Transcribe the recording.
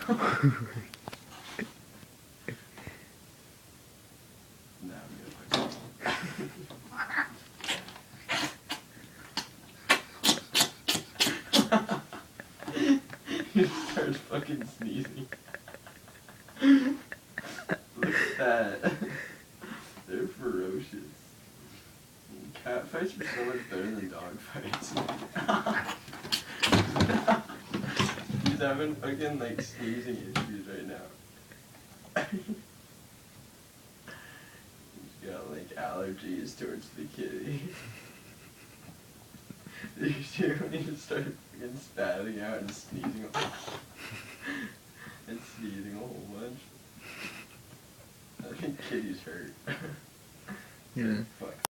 Now I'm gonna fucking... He starts fucking sneezing. Look at that. They're ferocious. Cat fights are so much better than dog fights. He's having fucking like sneezing issues right now. He's got like allergies towards the kitty. Did you see when he just started fucking spatting out and sneezing? And sneezing a whole bunch. I think kitty's hurt. Yeah. Fuck.